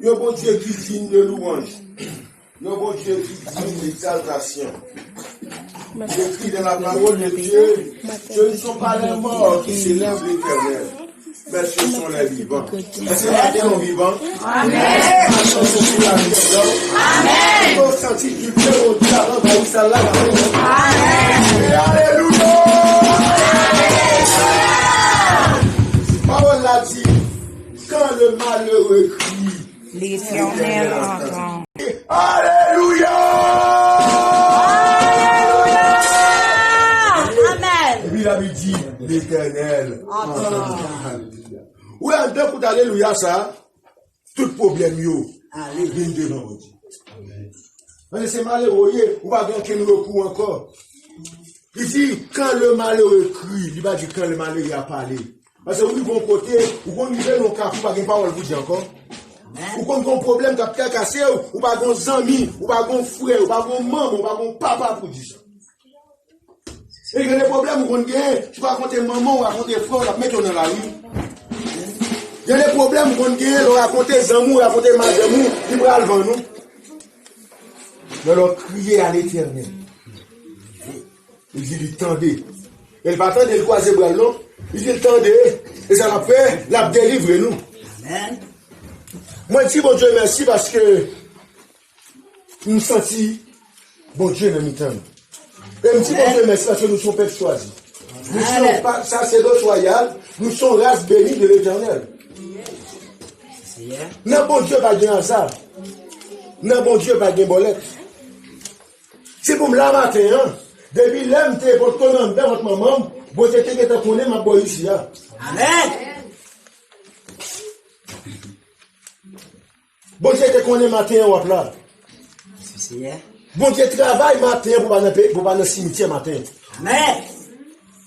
Le bon Dieu qui digne de louange. Le bon Dieu qui digne d'exaltation. J'écris dans la parole de Dieu, ce ne sont pas les morts qui célèbrent l'Éternel, mais ce sont les vivants. Est-ce que matin on vivant? Amen. Amen. Il faut sentir du cœur au Dieu avant de ça là. Amen. Alléluia. Parole l'a dit, quand le malheureux crie, l'Éternel entend. Alléluia. Amen. Et puis il avait dit, l'Éternel entend. Alléluia. Où est deux pour alléluia ça? Tout problème yo. Vient devant Dieu. Mais c'est malheureux, ou pas bien qu'il nous recours encore. Il dit, quand le malheureux crie, il va dire quand le malheureux a parlé. Parce que vous, bon côté, vous connaissez nos cas, vous n'avez pas parole vous dire encore. Vous connaissez un problème qui a cassé, ou pas un ami, ou pas un frère, ou pas un maman, ou pas un papa pour dire ça. Et il y a des problèmes, vous connaissez, tu vas raconter maman, ou raconter frère, ou la mettre dans la rue. Il y a des problèmes, vous connaissez, ou raconter zamou, ou raconter madamou, qui va le vent nous. Mais leur crier à l'Éternel. Il dit, il tendait. Il va attendre de le croiser bras long. Il dit, tendez, et ça l'a fait, l'a délivré nous. Amen. Moi, je dis, bon Dieu, merci parce que nous senti, bon Dieu, nous m'entendons. Et je dis, bon Dieu, merci parce que nous sommes peuple choisi. Nous sommes pas sacerdoce royal, nous sommes race bénie de l'Éternel. Non, bon Dieu, pas de hasard. Non, bon Dieu, pas de bolette. C'est pour me la matin, hein. Depuis l'homme, t'es pour ton nom, dans votre maman, bon Dieu, t'es que connais ma boy ici, hein. Amen. Bon Dieu, te connaît matin, ou là. Bon Dieu, travaille matin pour pas dans le cimetière matin. Amen.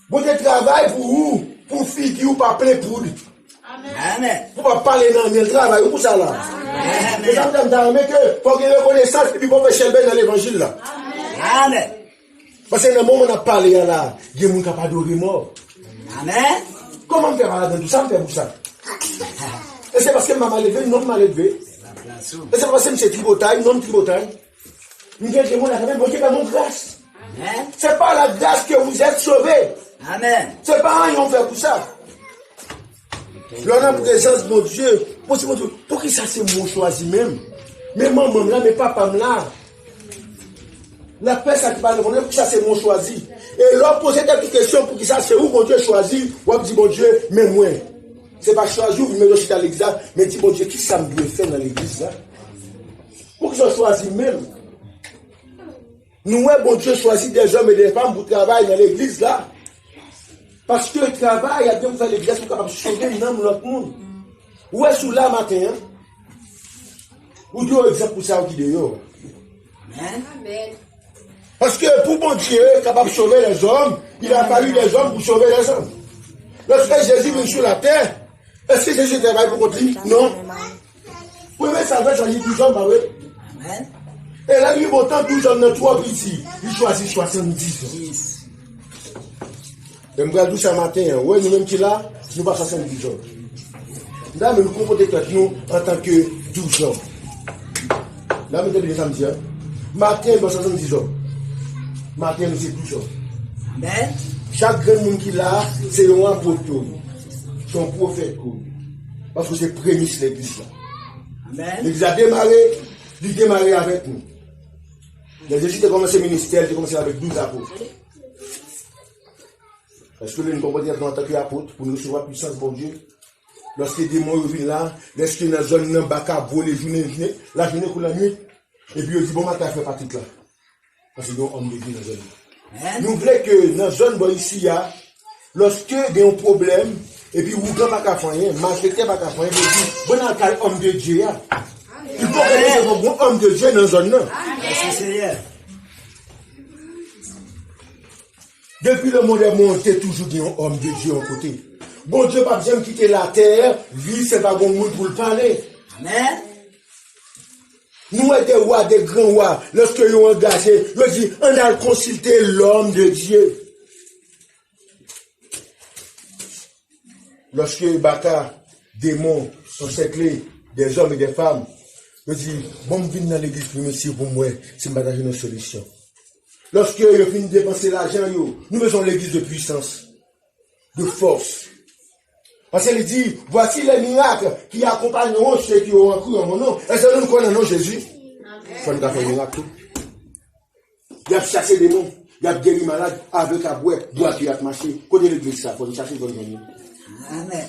Bon Dieu, travaille pour où? Pour fille ou pas plein pour lui. Amen. Pour pas parler dans le travail, ou pour ça là. Amen. Et ça me donne que, pour qu'il y ait reconnaissance, et puis pour faire chelber dans l'évangile là. Amen. Parce que dans le moment où on a parlé là, il y a des gens qui n'ont pas de mort. Amen. Comment me faire mal dans tout ça, me fait pour ça? Et c'est parce que maman levé, non m'a levé. Et c'est parce que c'est tribotaille, non tribotaille. Nous disons que mon a quand même bloqué par mon grâce. Amen. C'est pas la grâce que vous êtes sauvés. Amen. C'est pas rien qu'on fait pour ça. Là, on a présence, mon Dieu. Pour qui ça, c'est mon choisi même? Mais maman là, mais papa là. La paix, ça qui va nous pour qui ça, c'est mon choisi. Et là, poser quelques questions pour qui ça, c'est où mon Dieu choisi. Ou on dit, mon Dieu, mais moi. C'est pas choisi, vous me dites à l'église, mais dit, mon Dieu, qui ça me doit faire dans l'église là? Pour qu'ils soient choisis même. Nous, bon Dieu choisit des hommes et des femmes pour travailler dans l'église là. Parce que le travail, il y a bien dans l'église pour capable sauver l'autre monde. Où est-ce que là matin? Hein? Ou Dieu exemple pour ça qui dehors. Amen. Parce que pour bon Dieu, capable de sauver les hommes, il a fallu des hommes pour sauver les hommes. Lorsque Jésus vient sur la terre, est-ce que Jésus travaille pour continuer? Non. Oui, mais ça va choisir 12 hommes, bah oui. Amen. Et là, il y a autant 12 hommes dans 3 ici. Il choisit 70 hommes. Et je me dis ça matin, oui, nous-mêmes qui là, nous pas 70 hommes. Là, nous nous comportons avec nous en tant que 12 hommes. Là, nous sommes samedi. Matin, nous sommes 70 hommes. Matin, nous sommes 12 hommes. Amen. Chaque grand monde qui là, c'est un apôtre. C'est un prophète. Parce que c'est prémisse l'église là. Amen. L'église a démarré, il a démarré avec nous. Les Jésus ont commencé le ministère, ils ont commencé avec 12 apôtres. Est-ce que nous comprenons en tant qu'apôtre pour nous recevoir la puissance de Dieu? Lorsque les démons viennent là, lorsque dans la zone, dans le bac à voler, la journée ou la nuit, et puis ils disent, bon, ma fait partie là. Parce que nous, on me dit dans la zone. Nous voulons que dans la zone, ici, lorsque il y a un problème, et puis vous ne pas qu'à faire rien, malgré pas qu'à faire rien, vous dites, bon, quel homme de Dieu, il faut que vous ayez un homme de Dieu dans la zone. Merci Seigneur. Depuis le monde est monté, toujours un homme de Dieu en côté. Bon Dieu, pas besoin de quitter la terre, vie, c'est pas bon monde pour le parler. Amen. Nous sommes des rois, des grands rois. Lorsque nous sommes engagés, nous disons, on a consulté l'homme de Dieu. Lorsque les bâtards, démons, encerclés, des hommes et des femmes, nous disons, bon, je viens dans l'église pour monsieur, pour moi, c'est partager une solution. Lorsque vous finissez de dépenser l'argent, nous faisons l'église de puissance, de force. Parce qu'il dit, voici les miracles qui accompagneront ceux qui auront cru en mon nom. Est-ce que nous connaissons Jésus? Il faut nous faire des miracles. Il y a chassé des démons, il y a guéri malade, avec à boire, boire qui a marché. Côté l'église, ça, il faut nous chercher bonne journée. Amen.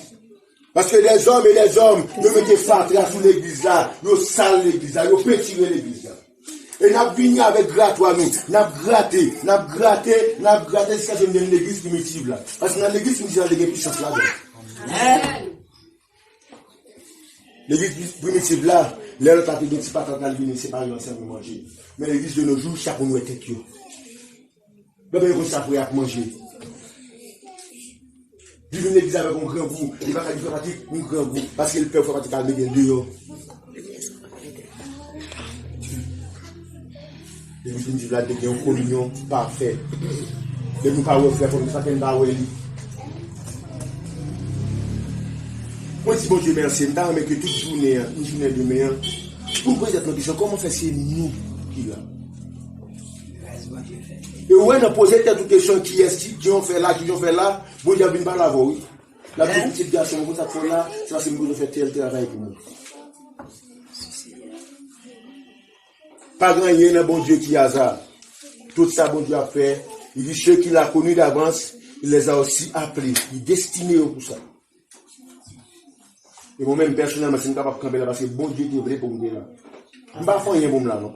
Parce que les hommes et les hommes, nous mettons fatra sur l'église là, nous salent l'église là, nous pétirons l'église là. Et nous avons venu avec grattoir nous, nous avons gratté jusqu'à ce que nous avons l'église primitive là. Parce que dans l'église primitive, il y a des puissances là. L'église primitive là, les autres ont dit pas tant de c'est pas ensemble manger. Mais l'église de nos jours, chaque nous est tête. Mais bien, ça pour manger. Il vient l'église avec un grand goût, il va faire un grand goût, parce qu'il peut faire pratique à l'église dehors. L'église primitive là, il y a une communion parfaite. Les nous pas refaire comme ça, qu'on va refaire. Moi, si bon Dieu merci, mais que toute journée, une journée de meilleur, pour poser cette question, comment faire c'est nous qui là? Et où on a posé cette question qui est qui ont fait là, bon Dieu vient pas la voir. La petite garçon, vous ça fait là, ça c'est nous faire tel travail pour nous. Pas grand rien dans bon Dieu qui hasard. Tout ça bon Dieu a fait. Il dit ceux qui l'a connu d'avance, il les a aussi appelés, il destiné pour ça. Et moi-même, personnellement, je ne suis pas capable de camper là parce que bon Dieu est vrai pour me dire là. Je ne vais pas faire rien pour me là, non.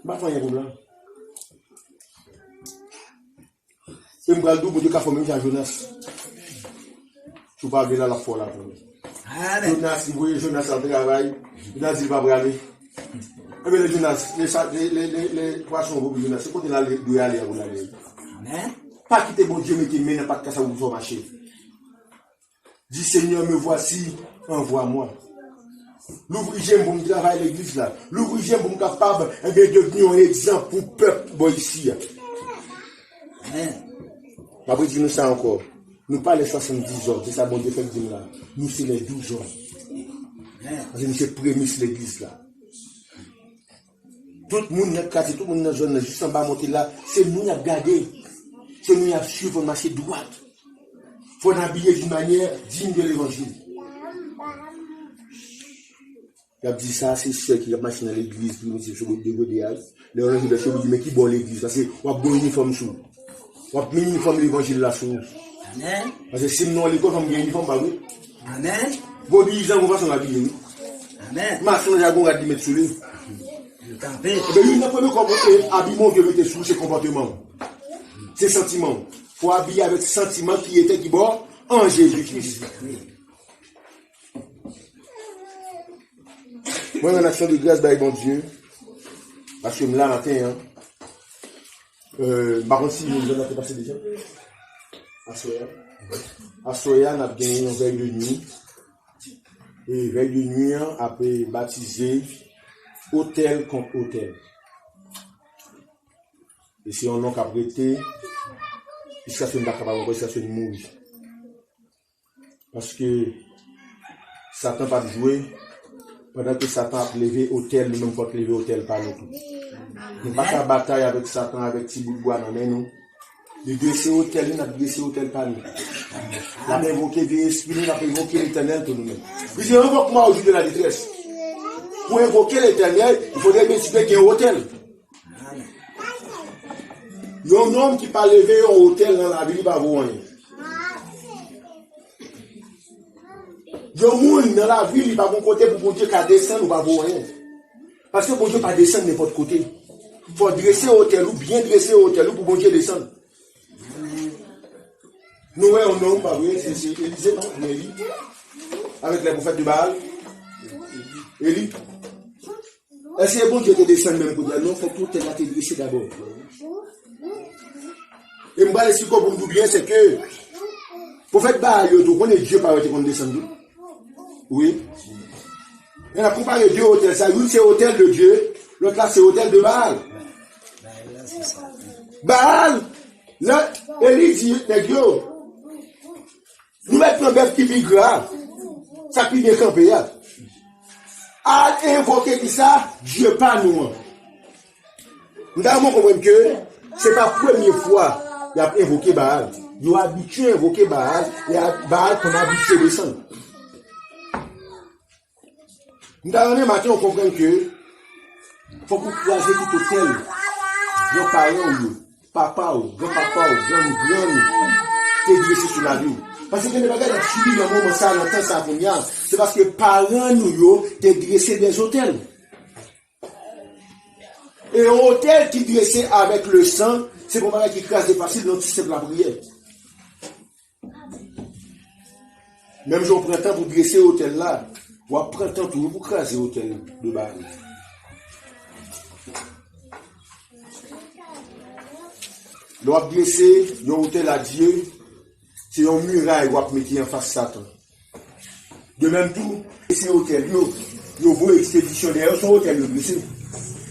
Je ne vais pas faire rien pour me là. Et je vais dire, bon Dieu, qu'a formé Jonas. Je ne vais pas aller là la fois là. Jonas, si vous voyez Jonas en travail, il a dit qu'il va pas aller. Et bien, Jonas, les poissons, vous Jonas, c'est quand il doit aller à vous aller. Pas quitter bon Dieu, mais qu'il mène pas de casse à vous sur marché. Dis Seigneur, me voici, envoie-moi. L'ouvrier pour me travailler à l'église là. L'ouvrier pour me capable de devenir un exemple pour le peuple bon, ici. Après, dis-nous ça encore. Nous pas les 70 ans, c'est ça bon Dieu fait dire là. Nous c'est les 12 ans. Parce que nous c'est prémisse l'église là. Tout le monde est cassé, tout le monde dans la zone, juste en bas monter là, c'est nous qui avons gardé. C'est nous qui avons suivi le marché droite. faut l'habiller d'une manière digne de l'évangile. Il a dit ça, c'est ceux qui ont marché dans l'église, puis monsieur sur le dégodéage. Les gens qui ont dit, mais qui bon l'église? Parce qu'on a bon uniforme sous. On a mis uniforme de l'évangile là sous. Amen. Parce que sinon, l'école, on a un uniforme, bah oui. Amen. Bon, ils ont pas son habillé, oui. Amen. Marchand de jargon a dit mettre sous lui. Je t'en prie. Mais il n'a pas le comportement, habillement que mettre sous ses comportements. Ses sentiments. Il faut habiller avec ses sentiments qui étaient qui bon en Jésus-Christ. Moi, en action de grâce, bah, bon Dieu, parce que là, matin, hein, par contre, si nous avons passé déjà, à Soya, on a gagné une veille de nuit, et veille de nuit, après baptisé, hôtel contre hôtel. Et si on n'a qu'à prêter, jusqu'à ce qu'on n'a pas jusqu'à ce qu'on mouille. Parce que Satan va jouer, pendant que Satan a levé hôtel, nous-mêmes pas lever hôtel par nous tout. Nous pas qu'à bataille avec Satan, avec Thibaut Bois, non, mais nous. De dresser hôtel, nous avons dressé hôtel par nous. Nous avons évoqué des esprits, nous avons évoqué l'éternel pour nous-mêmes. Puis j'ai invoqué moi au jour de la détresse. Pour invoquer l'éternel, il faudrait bien qu'il y ait un hôtel. Il y a un homme qui peut lever un hôtel dans la ville, il va voir rien. Il y a un monde dans la ville, il va bon côté pour bon Dieu qu'à descendre, il va voir rien. Parce que bon Dieu ne peut pas descendre n'importe côté. Il faut dresser un hôtel ou bien dresser un hôtel pour bon Dieu descendre. Nous, on n'a pas vu, c'est Élisée, non? Élie. Avec les prophètes de Baal. Élie. Est-ce que bon Dieu te descend même pour dire non, il faut que tout est dressé d'abord. Et moi, le secret pour nous bien, c'est que le prophète Baal, on connaît Dieu par contre descendu. Oui. On a comparé deux hôtels. Ça, l'une c'est hôtel de Dieu, l'autre là c'est hôtel de Baal. Baal, là, Élie dit, les Dieu, nous mettons un bœuf qui vit gras, ça qui vient camper. À invoquer qui ça, Dieu pas nous. Nous devons comprendre que ce n'est pas la première fois qu'il a invoqué Baal. Il a habitué à invoquer Baal et à Baal qu'on a habitué à descendre. Nous devons maintenant comprendre que il faut qu'on croise tout hôtel. Grands-parents, papa, grand-papa, grand-grand, t'es dressé sur la vie. Parce que les bagages ont subi le moment ça, longtemps ça a c'est parce que parents nous, t'es dressé des hôtels. Et un hôtel qui dressé avec le sang, c'est pour qui crase facile dans tout simple la prière. Même si on prend temps pour dresser l'hôtel là, on prend temps pour craser l'hôtel de base. On va dresser l'hôtel à Dieu, c'est un muraille qu'on va mettre en face Satan. De même tout, ces hôtels, il y a une expédition derrière son hôtel,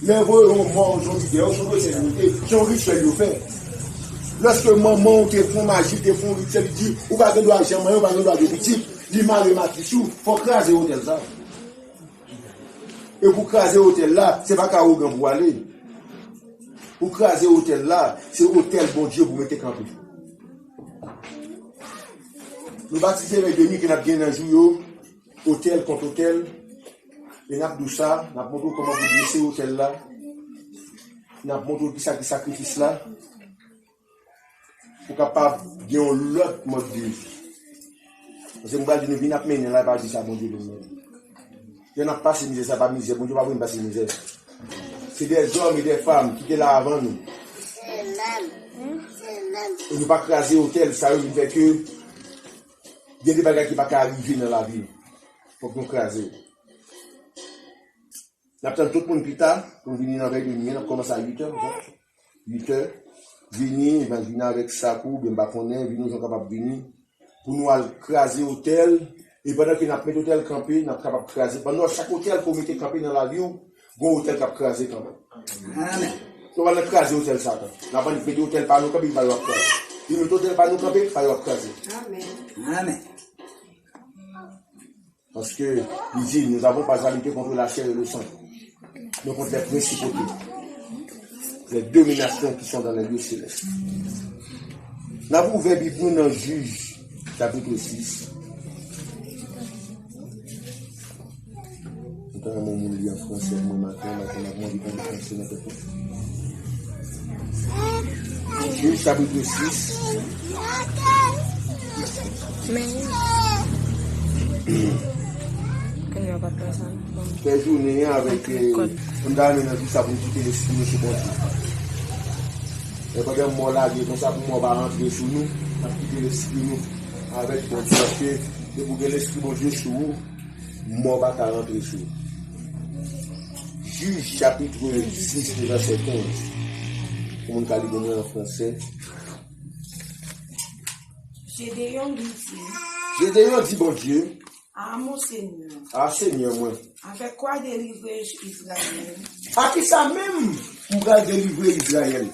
les voyons morts aujourd'hui, derrière son hôtel, son rituel, il fait. Lorsque maman te font magie, te font rituel, il dit, ou pas de doigt jamais, ou pas de doigt de petit, il m'a remarqué, il faut craser l'hôtel là. Et pour craser l'hôtel là, c'est pas qu'à Ougan pour aller. Pour craser l'hôtel là, c'est l'hôtel bon Dieu pour mettre campé. Nous baptisons les demi qui n'a bien un jour, hôtel contre hôtel, et nous avons ça, nous avons montré comment vous dresser l'hôtel là, nous avons montré qui ça qui sacrifice là, pour capable de gagner l'autre mode de vie. Parce que nous allons venir à mener là, pas dire ça, bon Dieu, il n'y a pas de misère, ça pas misère, bon Dieu, pas de passer misère. C'est des hommes et des femmes qui étaient là avant nous. Et nous pas craser l'hôtel, ça veut dire que il y a des bagages qui ne peuvent pas arriver dans la vie. Il faut qu'on crase. Nous attendons tout le monde plus tard, pour venir dans la veille de nuit, on commence à 8h. 8h, venir avec Sakou, bien baconner, venir, nous sommes capables de venir, pour nous craser l'hôtel, et pendant que nous avons mis l'hôtel campé, nous sommes capables de craser. Pendant chaque hôtel qu'on mette campé dans la vie, bon hôtel qui a crasé quand même. Amen. On va craser l'hôtel ça. Nous avons mis l'hôtel par nous campé, il va y avoir craser. Il met l'hôtel par nous campé, il va y avoir craser. Amen. Amen. Parce que, il dit, nous n'avons pas à lutter contre la chair et le sang, mais contre les principautés, les dominations qui sont dans les lieux célestes. Nous avons ouvert Bible dans Juge chapitre 6. Quand mon monde lit en français, moi matin, on dit en français dans le Juge chapitre 6. Quelle journée avec on donne dans tout ça pour quitter l'esprit chez bon Dieu. Et pas de mot là, comme ça pour moi va rentrer sur nous, à quitter l'esprit nous avec bon Dieu parce que pour que l'esprit bon Dieu sur nous, moi va rentrer sur nous. Juge chapitre 6 verset 15. Comment on dit en français? Gédéon dit, Gédéon dit bon Dieu. à mon Seigneur, Ah Seigneur moi. avec quoi délivrer Israël? À qui ça même pour délivrer Israël?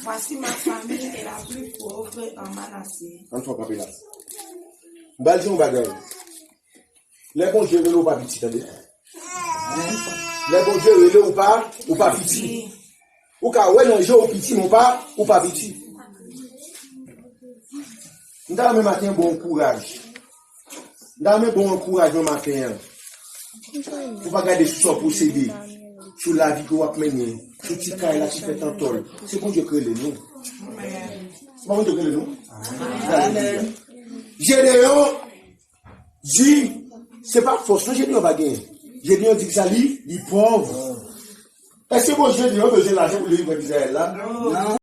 Voici ma famille est la plus pauvre en Manassé. En toi papier là. M'bal dire un bagage. Les bons Dieu ou pas petit attendez. Les bons Dieu ou pas petit. Ou ka ouais non jeu au petit mon pas ou pas petit. M'da même matin bon courage. M'da même bon courage le matin. Faut pas garder sur son procédé. Sur la vie que vous avez menée, sur le petit là qui fait un tol. C'est bon Dieu que le nom. C'est bon Dieu que le nom. Amen. Gédéon dit, c'est pas force, Gédéon va gagner. Gédéon dit que ça lit, il pauvre. Est-ce que bon Gédéon veut l'argent pour le livre d'Israël là? Non.